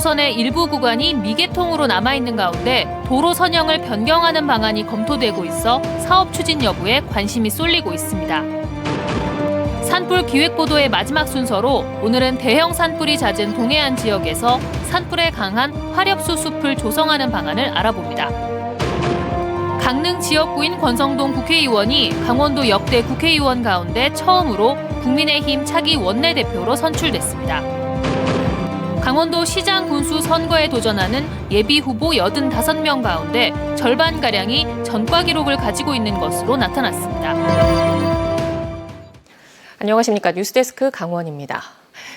도로선의 일부 구간이 미개통으로 남아있는 가운데 도로 선형을 변경하는 방안이 검토되고 있어 사업 추진 여부에 관심이 쏠리고 있습니다. 산불 기획보도의 마지막 순서로 오늘은 대형 산불이 잦은 동해안 지역에서 산불에 강한 화력수 숲을 조성하는 방안을 알아봅니다. 강릉 지역구인 권성동 국회의원이 강원도 역대 국회의원 가운데 처음으로 국민의힘 차기 원내대표로 선출됐습니다. 강원도 시장 군수 선거에 도전하는 예비후보 85명 가운데 절반가량이 전과 기록을 가지고 있는 것으로 나타났습니다. 안녕하십니까. 뉴스데스크 강원입니다.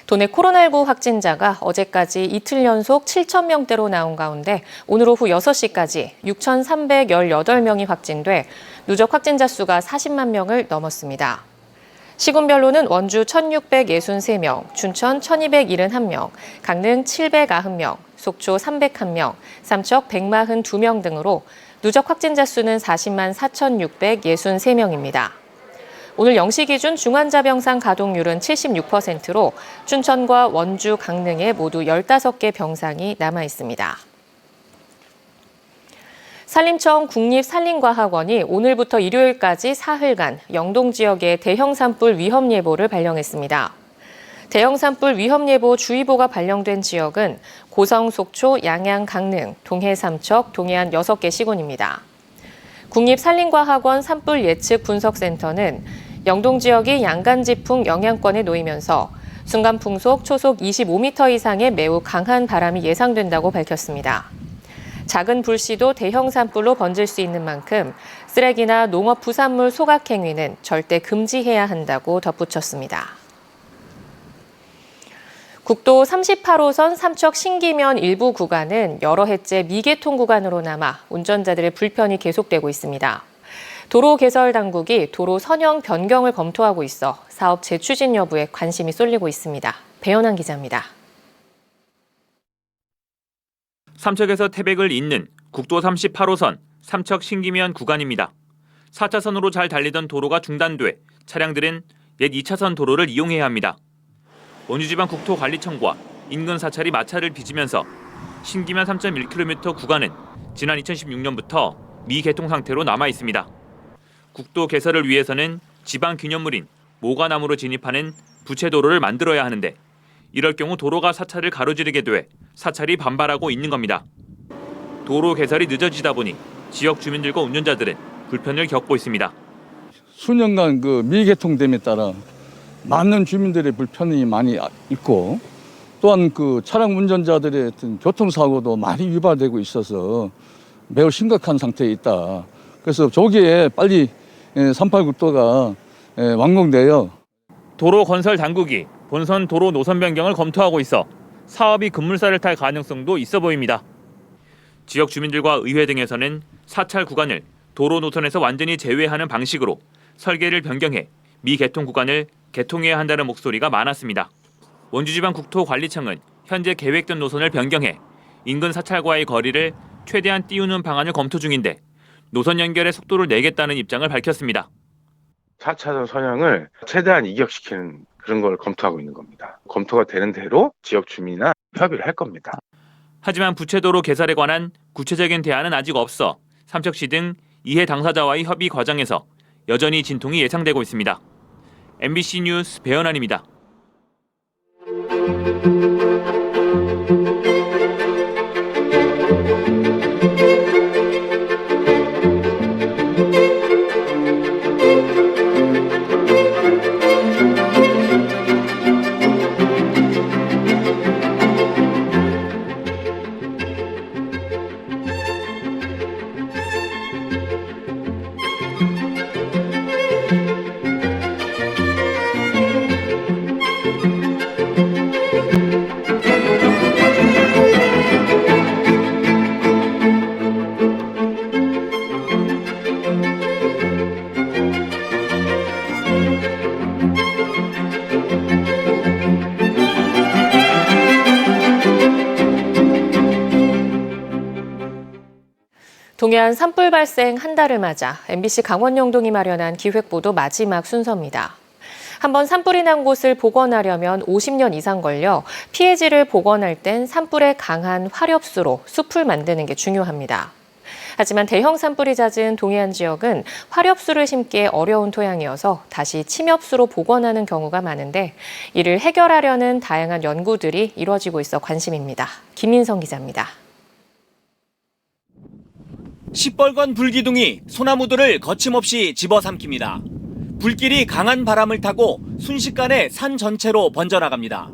도내 코로나19 확진자가 어제까지 이틀 연속 7,000명대로 나온 가운데 오늘 오후 6시까지 6,318명이 확진돼 누적 확진자 수가 40만 명을 넘었습니다. 시군별로는 원주 1,663명, 춘천 1,271명, 강릉 790명, 속초 301명, 삼척 142명 등으로 누적 확진자 수는 40만 4,663명입니다. 오늘 0시 기준 중환자병상 가동률은 76%로 춘천과 원주, 강릉에 모두 15개 병상이 남아 있습니다. 산림청 국립산림과학원이 오늘부터 일요일까지 사흘간 영동 지역의 대형 산불 위험 예보를 발령했습니다. 대형 산불 위험 예보 주의보가 발령된 지역은 고성, 속초, 양양, 강릉, 동해, 삼척, 동해안 6개 시군입니다. 국립산림과학원 산불 예측 분석센터는 영동 지역이 양간지풍 영향권에 놓이면서 순간 풍속 초속 25m 이상의 매우 강한 바람이 예상된다고 밝혔습니다. 작은 불씨도 대형 산불로 번질 수 있는 만큼 쓰레기나 농업 부산물 소각 행위는 절대 금지해야 한다고 덧붙였습니다. 국도 38호선 삼척 신기면 일부 구간은 여러 해째 미개통 구간으로 남아 운전자들의 불편이 계속되고 있습니다. 도로 개설 당국이 도로 선형 변경을 검토하고 있어 사업 재추진 여부에 관심이 쏠리고 있습니다. 배현환 기자입니다. 삼척에서 태백을 잇는 국도 38호선 삼척 신기면 구간입니다. 4차선으로 잘 달리던 도로가 중단돼 차량들은 옛 2차선 도로를 이용해야 합니다. 원주지방국토관리청과 인근 사찰이 마찰을 빚으면서 신기면 3.1km 구간은 지난 2016년부터 미개통 상태로 남아 있습니다. 국도 개설을 위해서는 지방 기념물인 모가나무로 진입하는 부채도로를 만들어야 하는데 이럴 경우 도로가 사찰을 가로지르게 돼 사찰이 반발하고 있는 겁니다. 도로 개설이 늦어지다 보니 지역 주민들과 운전자들은 불편을 겪고 있습니다. 수년간 그 미개통됨에 따라 많은 주민들의 불편이 많이 있고 또한 그 차량 운전자들의 어떤 교통사고도 많이 유발되고 있어서 매우 심각한 상태에 있다. 그래서 조기에 빨리 38국도가 완공되어 도로 건설 당국이 본선 도로 노선 변경을 검토하고 있어 사업이 급물살을 탈 가능성도 있어 보입니다. 지역 주민들과 의회 등에서는 사찰 구간을 도로 노선에서 완전히 제외하는 방식으로 설계를 변경해 미개통 구간을 개통해야 한다는 목소리가 많았습니다. 원주지방국토관리청은 현재 계획된 노선을 변경해 인근 사찰과의 거리를 최대한 띄우는 방안을 검토 중인데 노선 연결의 속도를 내겠다는 입장을 밝혔습니다. 4차선 선형을 최대한 이격시키는 그런 걸 검토하고 있는 겁니다. 검토가 되는 대로 지역 주민이나 협의를 할 겁니다. 하지만 부채도로 개설에 관한 구체적인 대안은 아직 없어 삼척시 등 이해 당사자와의 협의 과정에서 여전히 진통이 예상되고 있습니다. MBC 뉴스 배현환입니다. 동해안 산불 발생 한 달을 맞아 MBC 강원 영동이 마련한 기획보도 마지막 순서입니다. 한번 산불이 난 곳을 복원하려면 50년 이상 걸려 피해지를 복원할 땐 산불에 강한 화렵수로 숲을 만드는 게 중요합니다. 하지만 대형 산불이 잦은 동해안 지역은 화렵수를 심기 어려운 토양이어서 다시 침엽수로 복원하는 경우가 많은데 이를 해결하려는 다양한 연구들이 이루어지고 있어 관심입니다. 김민성 기자입니다. 시뻘건 불기둥이 소나무들을 거침없이 집어삼킵니다. 불길이 강한 바람을 타고 순식간에 산 전체로 번져나갑니다.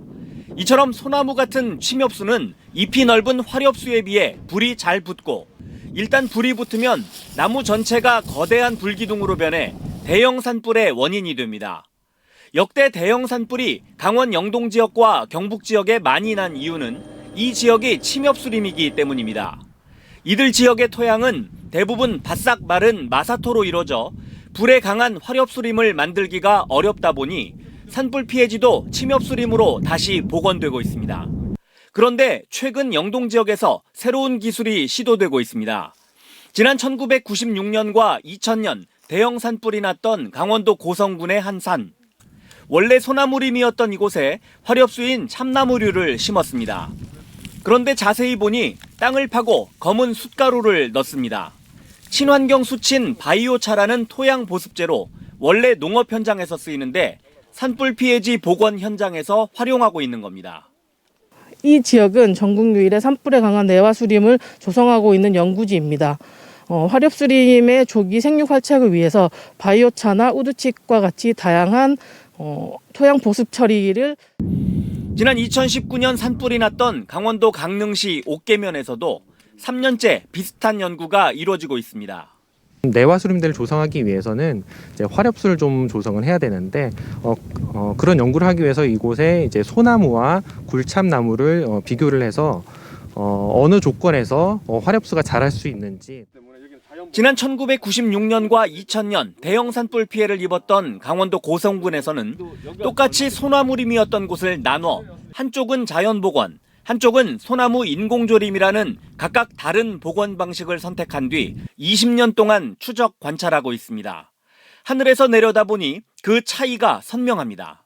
이처럼 소나무 같은 침엽수는 잎이 넓은 화렵수에 비해 불이 잘 붙고 일단 불이 붙으면 나무 전체가 거대한 불기둥으로 변해 대형 산불의 원인이 됩니다. 역대 대형 산불이 강원 영동 지역과 경북 지역에 많이 난 이유는 이 지역이 침엽수림이기 때문입니다. 이들 지역의 토양은 대부분 바싹 마른 마사토로 이루어져 불에 강한 화렵수림을 만들기가 어렵다 보니 산불 피해지도 침엽수림으로 다시 복원되고 있습니다. 그런데 최근 영동 지역에서 새로운 기술이 시도되고 있습니다. 지난 1996년과 2000년 대형 산불이 났던 강원도 고성군의 한 산. 원래 소나무림이었던 이곳에 화렵수인 참나무류를 심었습니다. 그런데 자세히 보니 땅을 파고 검은 숯가루를 넣습니다. 친환경 수친 바이오차라는 토양 보습제로 원래 농업 현장에서 쓰이는데 산불 피해지 복원 현장에서 활용하고 있는 겁니다. 이 지역은 전국 유일의 산불에 강한 내화수림을 조성하고 있는 연구지입니다. 화렵수림의 조기 생육 활착을 위해서 바이오차나 우드칩과 같이 다양한 토양 보습 처리를 지난 2019년 산불이 났던 강원도 강릉시 옥계면에서도 3년째 비슷한 연구가 이루어지고 있습니다. 내화수림대를 조성하기 위해서는 이제 화렵수를 좀 조성을 해야 되는데 그런 연구를 하기 위해서 이곳에 이제 소나무와 굴참나무를 비교를 해서 어느 조건에서 화렵수가 자랄 수 있는지. 지난 1996년과 2000년 대형 산불 피해를 입었던 강원도 고성군에서는 똑같이 소나무림이었던 곳을 나눠 한쪽은 자연복원, 한쪽은 소나무 인공조림이라는 각각 다른 복원 방식을 선택한 뒤 20년 동안 추적 관찰하고 있습니다. 하늘에서 내려다보니 그 차이가 선명합니다.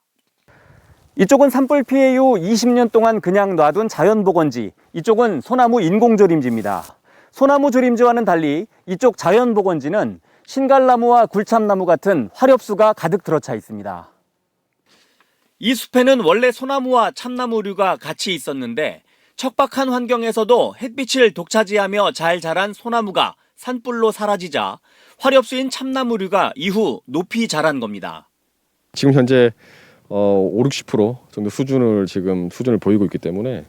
이쪽은 산불 피해 이후 20년 동안 그냥 놔둔 자연복원지, 이쪽은 소나무 인공조림지입니다. 소나무 조림지와는 달리 이쪽 자연복원지는 신갈나무와 굴참나무 같은 화렵수가 가득 들어차 있습니다. 이 숲에는 원래 소나무와 참나무류가 같이 있었는데 척박한 환경에서도 햇빛을 독차지하며 잘 자란 소나무가 산불로 사라지자 화렵수인 참나무류가 이후 높이 자란 겁니다. 지금 현재 50-60% 정도 수준을 보이고 있기 때문에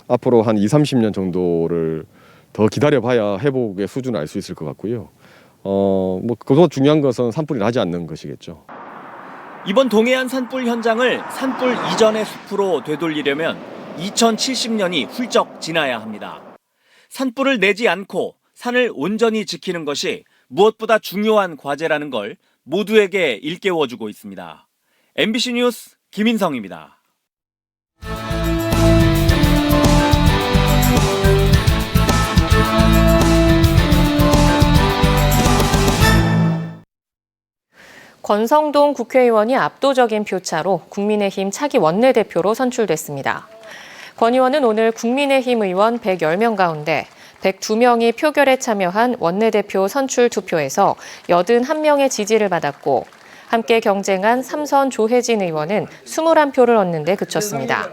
앞으로 한 20-30년 정도를 더 기다려봐야 회복의 수준을 알 수 있을 것 같고요. 그보다 중요한 것은 산불이 나지 않는 것이겠죠. 이번 동해안 산불 현장을 산불 이전의 숲으로 되돌리려면 2070년이 훌쩍 지나야 합니다. 산불을 내지 않고 산을 온전히 지키는 것이 무엇보다 중요한 과제라는 걸 모두에게 일깨워주고 있습니다. MBC 뉴스 김인성입니다. 권성동 국회의원이 압도적인 표차로 국민의힘 차기 원내대표로 선출됐습니다. 권 의원은 오늘 국민의힘 의원 110명 가운데 102명이 표결에 참여한 원내대표 선출 투표에서 81명의 지지를 받았고 함께 경쟁한 삼선 조혜진 의원은 21표를 얻는 데 그쳤습니다.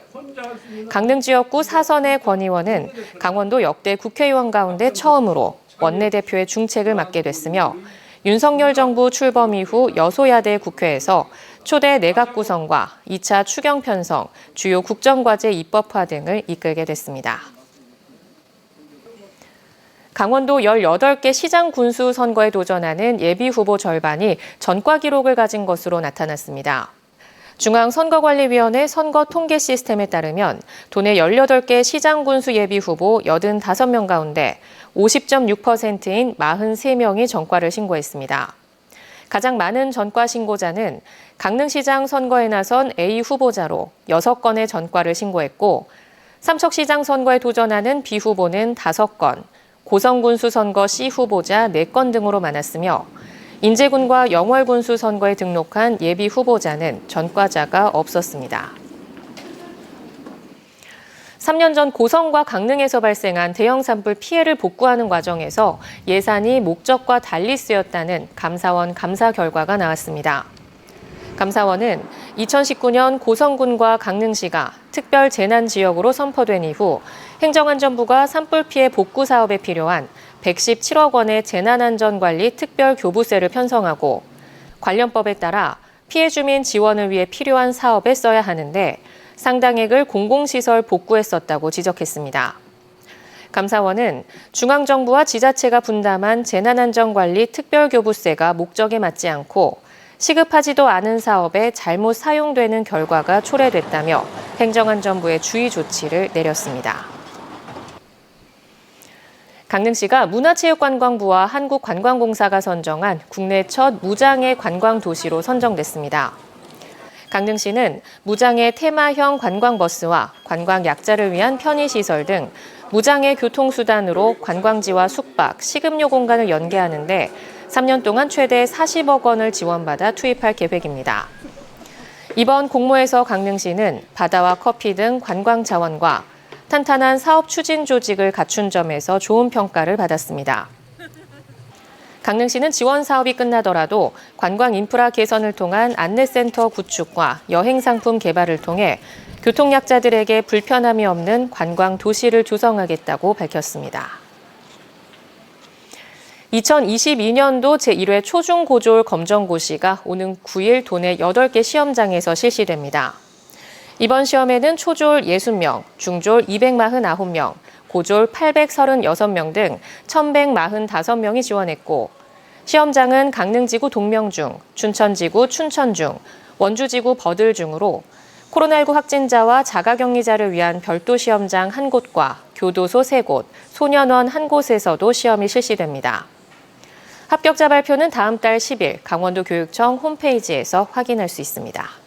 강릉 지역구 4선의 권 의원은 강원도 역대 국회의원 가운데 처음으로 원내대표의 중책을 맡게 됐으며 윤석열 정부 출범 이후 여소야대 국회에서 초대 내각 구성과 2차 추경 편성, 주요 국정과제 입법화 등을 이끌게 됐습니다. 강원도 18개 시장 군수 선거에 도전하는 예비 후보 절반이 전과 기록을 가진 것으로 나타났습니다. 중앙선거관리위원회 선거 통계 시스템에 따르면 도내 18개 시장 군수 예비 후보 85명 가운데 50.6%인 43명이 전과를 신고했습니다. 가장 많은 전과 신고자는 강릉시장 선거에 나선 A 후보자로 6건의 전과를 신고했고 삼척시장 선거에 도전하는 B 후보는 5건, 고성군수 선거 C 후보자 4건 등으로 많았으며 인제군과 영월군수 선거에 등록한 예비 후보자는 전과자가 없었습니다. 3년 전 고성과 강릉에서 발생한 대형 산불 피해를 복구하는 과정에서 예산이 목적과 달리 쓰였다는 감사원 감사 결과가 나왔습니다. 감사원은 2019년 고성군과 강릉시가 특별 재난 지역으로 선포된 이후 행정안전부가 산불 피해 복구 사업에 필요한 117억 원의 재난안전관리 특별교부세를 편성하고 관련법에 따라 피해 주민 지원을 위해 필요한 사업에 써야 하는데 상당액을 공공시설 복구에 썼다고 지적했습니다. 감사원은 중앙정부와 지자체가 분담한 재난안전관리 특별교부세가 목적에 맞지 않고 시급하지도 않은 사업에 잘못 사용되는 결과가 초래됐다며 행정안전부에 주의 조치를 내렸습니다. 강릉시가 문화체육관광부와 한국관광공사가 선정한 국내 첫 무장애 관광도시로 선정됐습니다. 강릉시는 무장애 테마형 관광버스와 관광약자를 위한 편의시설 등 무장애 교통수단으로 관광지와 숙박, 식음료 공간을 연계하는데 3년 동안 최대 40억 원을 지원받아 투입할 계획입니다. 이번 공모에서 강릉시는 바다와 커피 등 관광 자원과 탄탄한 사업 추진 조직을 갖춘 점에서 좋은 평가를 받았습니다. 강릉시는 지원 사업이 끝나더라도 관광 인프라 개선을 통한 안내센터 구축과 여행 상품 개발을 통해 교통약자들에게 불편함이 없는 관광 도시를 조성하겠다고 밝혔습니다. 2022년도 제1회 초중고졸 검정고시가 오는 9일 도내 8개 시험장에서 실시됩니다. 이번 시험에는 초졸 60명, 중졸 249명, 고졸 836명 등 1,145명이 지원했고 시험장은 강릉지구 동명중, 춘천지구 춘천중, 원주지구 버들중으로 코로나19 확진자와 자가격리자를 위한 별도 시험장 1곳과 교도소 3곳, 소년원 1곳에서도 시험이 실시됩니다. 합격자 발표는 다음 달 10일 강원도 교육청 홈페이지에서 확인할 수 있습니다.